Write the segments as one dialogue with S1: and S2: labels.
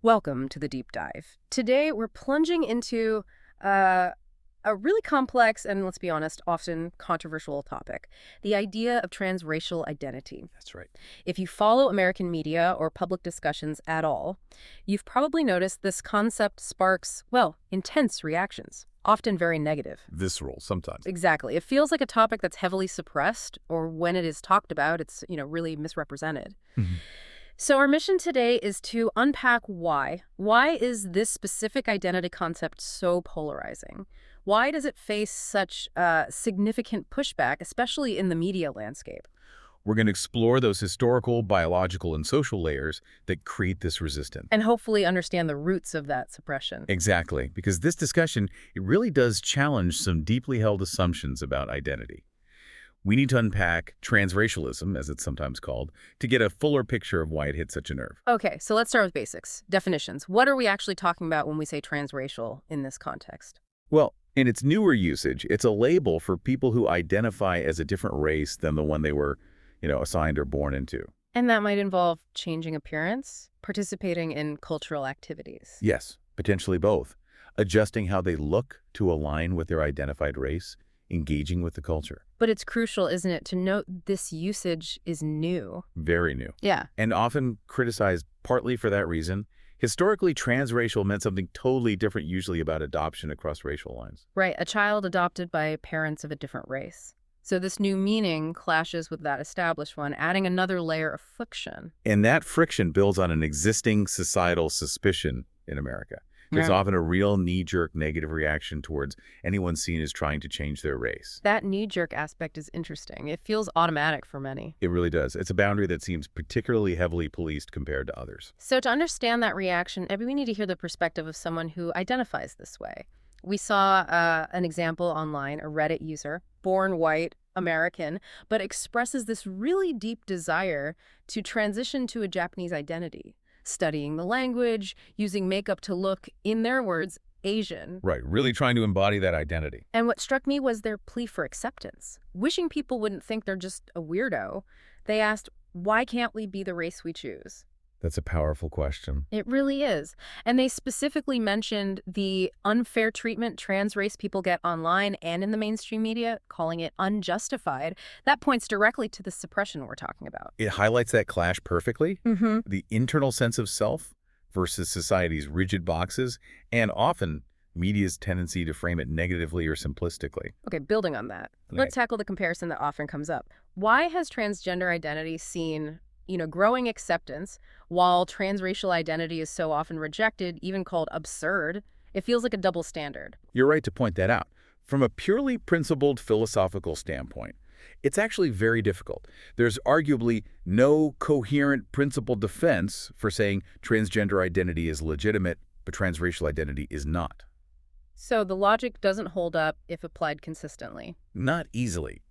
S1: Welcome to the deep dive. Today, we're plunging into uh, a really complex and, let's be honest, often controversial topic, the idea of transracial identity.
S2: That's right.
S1: If you follow American media or public discussions at all, you've probably noticed this concept sparks, well, intense reactions, often very negative.
S2: Visceral sometimes.
S1: Exactly. It feels like a topic that's heavily suppressed, or when it is talked about, it's, really misrepresented.
S2: Mhm.
S1: So our mission today is to unpack why. Why is this specific identity concept so polarizing? Why does it face such significant pushback, especially in the media landscape?
S2: We're going to explore those historical, biological, and social layers that create this resistance.
S1: And hopefully understand the roots of that suppression.
S2: Exactly, because this discussion, it really does challenge some deeply held assumptions about identity. We need to unpack transracialism, as it's sometimes called, to get a fuller picture of why it hit such a nerve.
S1: Okay, so let's start with basics. Definitions. What are we actually talking about when we say transracial in this context?
S2: Well, in its newer usage, it's a label for people who identify as a different race than the one they were, assigned or born into.
S1: And that might involve changing appearance, participating in cultural activities.
S2: Yes, potentially both. Adjusting how they look to align with their identified race, engaging with the culture.
S1: But it's crucial, isn't it, to note this usage is new.
S2: Very new.
S1: Yeah.
S2: And often criticized partly for that reason. Historically, transracial meant something totally different, usually about adoption across racial lines.
S1: Right, a child adopted by parents of a different race. So this new meaning clashes with that established one, adding another layer of friction.
S2: And that friction builds on an existing societal suspicion in America. There's
S1: Yeah.
S2: often a real knee-jerk negative reaction towards anyone seen as trying to change their race.
S1: That knee-jerk aspect is interesting. It feels automatic for many.
S2: It really does. It's a boundary that seems particularly heavily policed compared to others.
S1: So to understand that reaction, maybe we need to hear the perspective of someone who identifies this way. We saw an example online, a Reddit user, born white, American, but expresses this really deep desire to transition to a Japanese identity, studying the language, using makeup to look, in their words, Asian.
S2: Right, really trying to embody that identity.
S1: And what struck me was their plea for acceptance. Wishing people wouldn't think they're just a weirdo, they asked, why can't we be the race we choose?
S2: That's a powerful question.
S1: It really is. And they specifically mentioned the unfair treatment trans race people get online and in the mainstream media, calling it unjustified. That points directly to the suppression we're talking about.
S2: It highlights that clash perfectly.
S1: Mm-hmm.
S2: The internal sense of self versus society's rigid boxes, and often media's tendency to frame it negatively or simplistically.
S1: Okay, building on that, let's tackle the comparison that often comes up. Why has transgender identity seen growing acceptance, while transracial identity is so often rejected, even called absurd? It feels like a double standard.
S2: You're right to point that out. From a purely principled philosophical standpoint, it's actually very difficult. There's arguably no coherent principled defense for saying transgender identity is legitimate, but transracial identity is not.
S1: So the logic doesn't hold up if applied consistently.
S2: Not easily.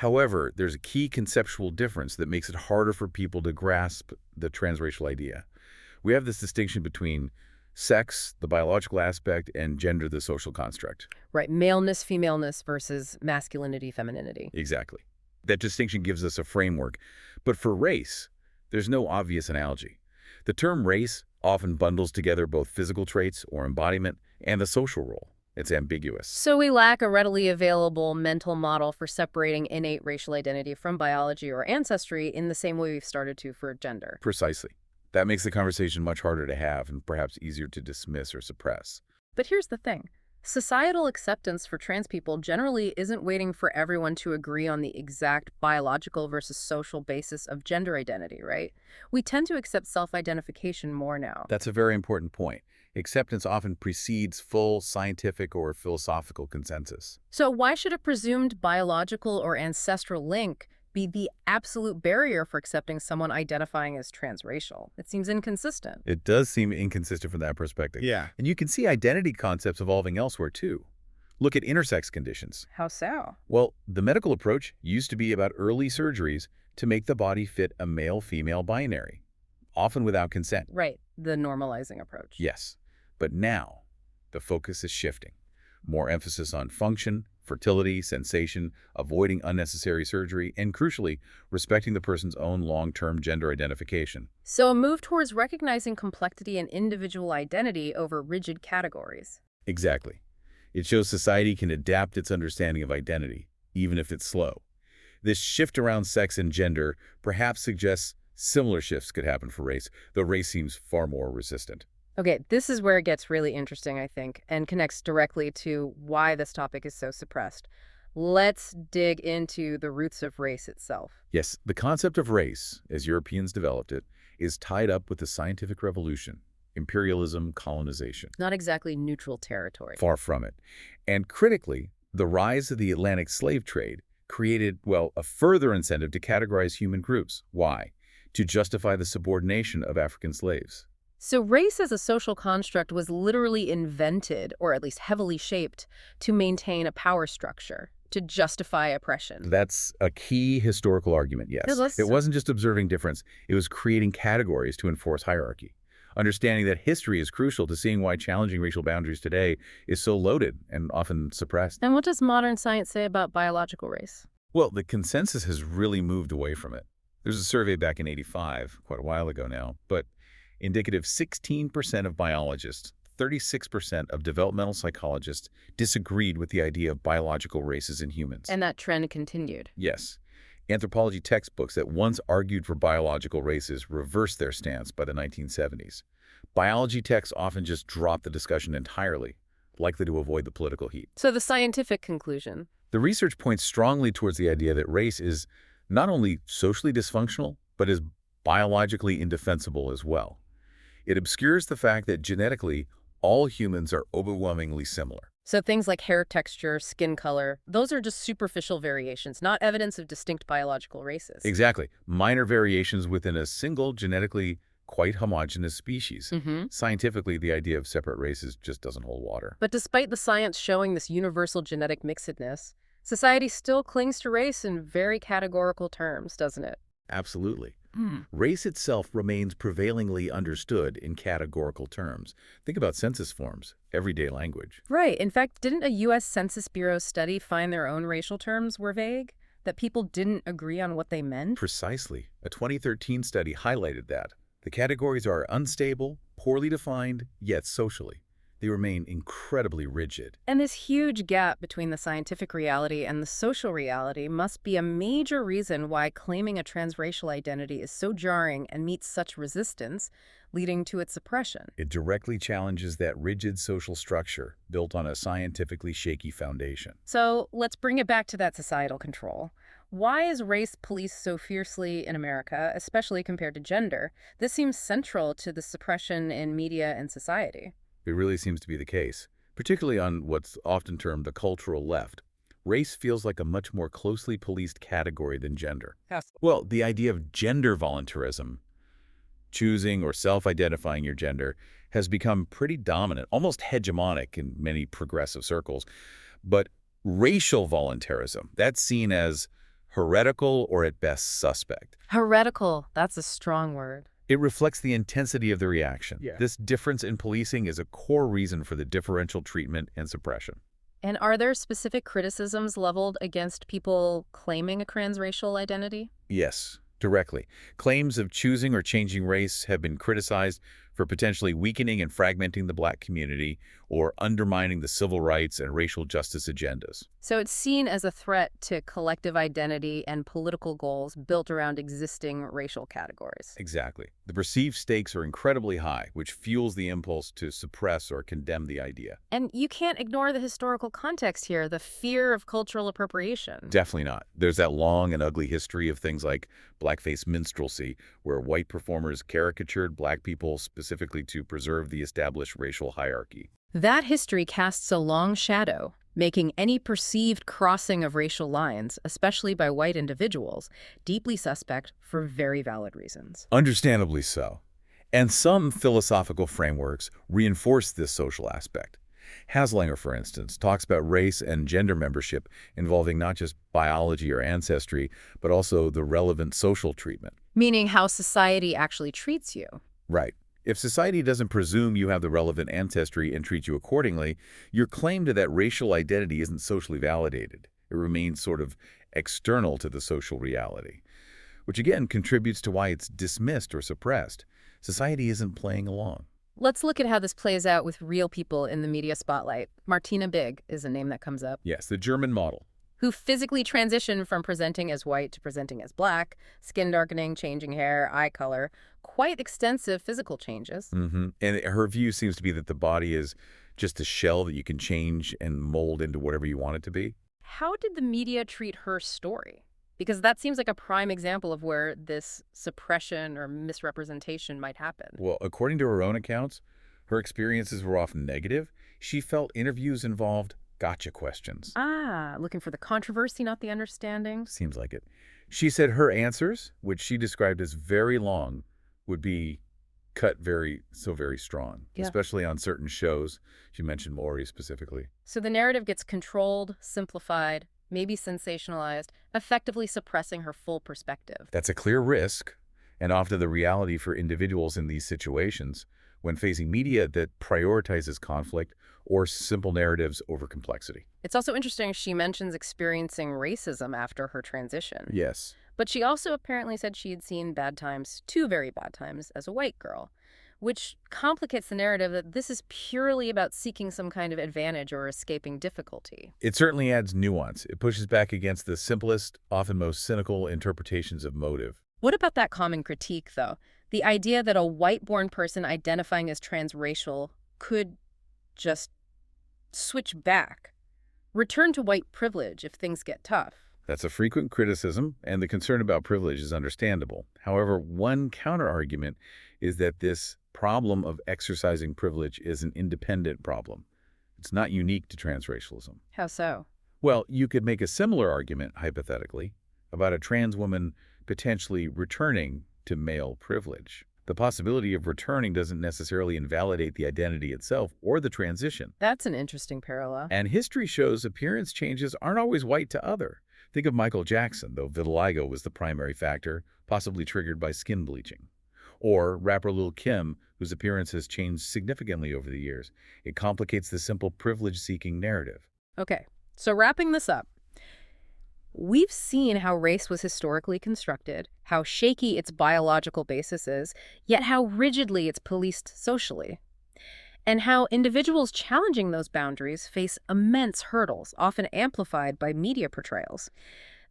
S2: However, there's a key conceptual difference that makes it harder for people to grasp the transracial idea. We have this distinction between sex, the biological aspect, and gender, the social construct.
S1: Right, maleness, femaleness versus masculinity, femininity.
S2: Exactly. That distinction gives us a framework. But for race, there's no obvious analogy. The term race often bundles together both physical traits or embodiment and the social role. It's ambiguous.
S1: So we lack a readily available mental model for separating innate racial identity from biology or ancestry in the same way we've started to for gender.
S2: Precisely. That makes the conversation much harder to have and perhaps easier to dismiss or suppress.
S1: But here's the thing. Societal acceptance for trans people generally isn't waiting for everyone to agree on the exact biological versus social basis of gender identity, right? We tend to accept self-identification more now.
S2: That's a very important point. Acceptance often precedes full scientific or philosophical consensus.
S1: So why should a presumed biological or ancestral link be the absolute barrier for accepting someone identifying as transracial? It seems inconsistent.
S2: It does seem inconsistent from that perspective.
S3: Yeah.
S2: And you can see identity concepts evolving elsewhere too. Look at intersex conditions.
S1: How so?
S2: Well, the medical approach used to be about early surgeries to make the body fit a male-female binary, often without consent.
S1: Right, the normalizing approach.
S2: Yes. But now, the focus is shifting. more emphasis on function, fertility, sensation, avoiding unnecessary surgery, and crucially, respecting the person's own long-term gender identification.
S1: So a move towards recognizing complexity and individual identity over rigid categories.
S2: Exactly. It shows society can adapt its understanding of identity, even if it's slow. This shift around sex and gender perhaps suggests similar shifts could happen for race, though race seems far more resistant.
S1: Okay, this is where it gets really interesting, I think, and connects directly to why this topic is so suppressed. Let's dig into the roots of race itself.
S2: Yes, the concept of race, as Europeans developed it, is tied up with the scientific revolution, imperialism, colonization.
S1: Not exactly neutral territory.
S2: Far from it. And critically, the rise of the Atlantic slave trade created, well, a further incentive to categorize human groups. Why? To justify the subordination of African slaves.
S1: So race as a social construct was literally invented, or at least heavily shaped, to maintain a power structure, to justify oppression.
S2: That's a key historical argument, yes. It wasn't just observing difference, it was creating categories to enforce hierarchy. Understanding that history is crucial to seeing why challenging racial boundaries today is so loaded and often suppressed.
S1: And what does modern science say about biological race?
S2: Well, the consensus has really moved away from it. There's a survey back in '85, quite a while ago now, but indicative 16% of biologists, 36% of developmental psychologists disagreed with the idea of biological races in humans.
S1: And that trend continued.
S2: Yes. Anthropology textbooks that once argued for biological races reversed their stance by the 1970s. Biology texts often just drop the discussion entirely, likely to avoid the political heat.
S1: So the scientific conclusion.
S2: The research points strongly towards the idea that race is not only socially dysfunctional, but is biologically indefensible as well. It obscures the fact that genetically, all humans are overwhelmingly similar.
S1: So things like hair texture, skin color, those are just superficial variations, not evidence of distinct biological races.
S2: Exactly. Minor variations within a single genetically quite homogeneous species. Scientifically, the idea of separate races just doesn't hold water.
S1: But despite the science showing this universal genetic mixedness, society still clings to race in very categorical terms, doesn't it?
S2: Absolutely. Race itself remains prevailingly understood in categorical terms. Think about census forms, everyday language.
S1: Right. In fact, didn't a U.S. Census Bureau study find their own racial terms were vague? That people didn't agree on what they meant?
S2: Precisely. A 2013 study highlighted that. The categories are unstable, poorly defined, yet socially. They remain incredibly rigid.
S1: And this huge gap between the scientific reality and the social reality must be a major reason why claiming a transracial identity is so jarring and meets such resistance, leading to its suppression.
S2: It directly challenges that rigid social structure built on a scientifically shaky foundation.
S1: So let's bring it back to that societal control. Why is race policed so fiercely in America, especially compared to gender? This seems central to the suppression in media and society.
S2: It really seems to be the case, particularly on what's often termed the cultural left. Race feels like a much more closely policed category than gender.
S1: Yes.
S2: Well, the idea of gender voluntarism, choosing or self-identifying your gender, has become pretty dominant, almost hegemonic in many progressive circles. But racial voluntarism, that's seen as heretical or at best suspect.
S1: Heretical, that's a strong word.
S2: It reflects the intensity of the reaction.
S3: Yeah.
S2: This difference in policing is a core reason for the differential treatment and suppression.
S1: And are there specific criticisms leveled against people claiming a transracial identity?
S2: Yes, directly. Claims of choosing or changing race have been criticized for potentially weakening and fragmenting the Black community or undermining the civil rights and racial justice agendas.
S1: So it's seen as a threat to collective identity and political goals built around existing racial categories.
S2: Exactly. The perceived stakes are incredibly high, which fuels the impulse to suppress or condemn the idea.
S1: And you can't ignore the historical context here, the fear of cultural appropriation.
S2: Definitely not. There's that long and ugly history of things like blackface minstrelsy, where white performers caricatured Black people specifically to preserve the established racial hierarchy.
S1: That history casts a long shadow, making any perceived crossing of racial lines, especially by white individuals, deeply suspect for very valid reasons.
S2: Understandably so. And some philosophical frameworks reinforce this social aspect. Haslinger, for instance, talks about race and gender membership involving not just biology or ancestry, but also the relevant social treatment.
S1: Meaning how society actually treats you.
S2: Right. If society doesn't presume you have the relevant ancestry and treat you accordingly, your claim to that racial identity isn't socially validated. It remains sort of external to the social reality, which again contributes to why it's dismissed or suppressed. Society isn't playing along.
S1: Let's look at how this plays out with real people in the media spotlight. Martina Big is a name that comes up,
S2: Yes, the German model.
S1: who physically transitioned from presenting as white to presenting as black, skin darkening, changing hair, eye color, quite extensive physical changes.
S2: And her view seems to be that the body is just a shell that you can change and mold into whatever you want it to be.
S1: How did the media treat her story? Because that seems like a prime example of where this suppression or misrepresentation might happen.
S2: Well, according to her own accounts, her experiences were often negative. She felt interviews involved gotcha questions.
S1: Ah, looking for the controversy, not the understanding.
S2: Seems like it. She said her answers, which she described as very long, would be cut very strong,
S1: Yeah.
S2: especially on certain shows. She mentioned Maury specifically.
S1: So the narrative gets controlled, simplified, maybe sensationalized, effectively suppressing her full perspective.
S2: That's a clear risk, and often the reality for individuals in these situations when facing media that prioritizes conflict or simple narratives over complexity.
S1: It's also interesting she mentions experiencing racism after her transition.
S2: Yes.
S1: But she also apparently said she had seen bad times, 2 very bad times, as a white girl, which complicates the narrative that this is purely about seeking some kind of advantage or escaping difficulty.
S2: It certainly adds nuance. It pushes back against the simplest, often most cynical interpretations of motive.
S1: What about that common critique, though? The idea that a white-born person identifying as transracial could just switch back, return to white privilege if things get tough.
S2: That's a frequent criticism, and the concern about privilege is understandable. However, one counterargument is that this problem of exercising privilege is an independent problem. It's not unique to transracialism.
S1: How so?
S2: Well, you could make a similar argument, hypothetically, about a trans woman potentially returning to male privilege. The possibility of returning doesn't necessarily invalidate the identity itself or the transition.
S1: That's an interesting parallel.
S2: And history shows appearance changes aren't always white to other. Think of Michael Jackson, though vitiligo was the primary factor, possibly triggered by skin bleaching. Or rapper Lil' Kim, whose appearance has changed significantly over the years. It complicates the simple privilege-seeking narrative.
S1: Okay, so wrapping this up, we've seen how race was historically constructed, how shaky its biological basis is, yet how rigidly it's policed socially, and how individuals challenging those boundaries face immense hurdles, often amplified by media portrayals.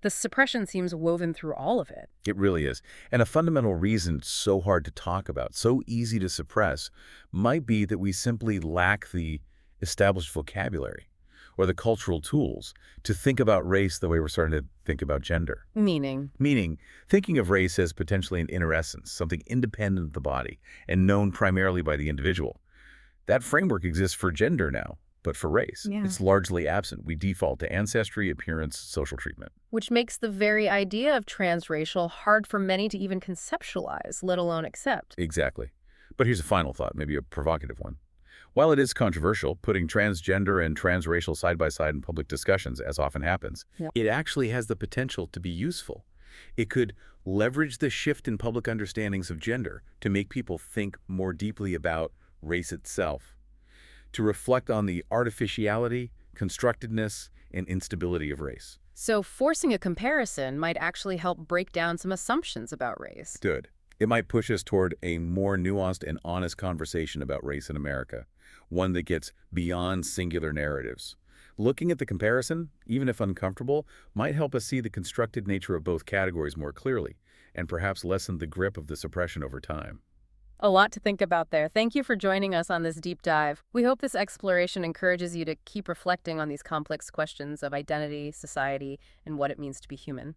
S1: The suppression seems woven through all of it.
S2: It really is. And a fundamental reason it's so hard to talk about, so easy to suppress, might be that we simply lack the established vocabulary or the cultural tools to think about race the way we're starting to think about gender.
S1: Meaning?
S2: Meaning, thinking of race as potentially an inner essence, something independent of the body and known primarily by the individual. That framework exists for gender now, but for race, it's largely absent. We default to ancestry, appearance, social treatment.
S1: Which makes the very idea of transracial hard for many to even conceptualize, let alone accept.
S2: Exactly. But here's a final thought, maybe a provocative one. While it is controversial, putting transgender and transracial side by side in public discussions, as often happens, it actually has the potential to be useful. It could leverage the shift in public understandings of gender to make people think more deeply about race itself, to reflect on the artificiality, constructedness, and instability of race.
S1: So forcing a comparison might actually help break down some assumptions about race.
S2: Good. It might push us toward a more nuanced and honest conversation about race in America, one that gets beyond singular narratives. Looking at the comparison, even if uncomfortable, might help us see the constructed nature of both categories more clearly, and perhaps lessen the grip of the suppression over time.
S1: A lot to think about there. Thank you for joining us on this deep dive. We hope this exploration encourages you to keep reflecting on these complex questions of identity, society, and what it means to be human.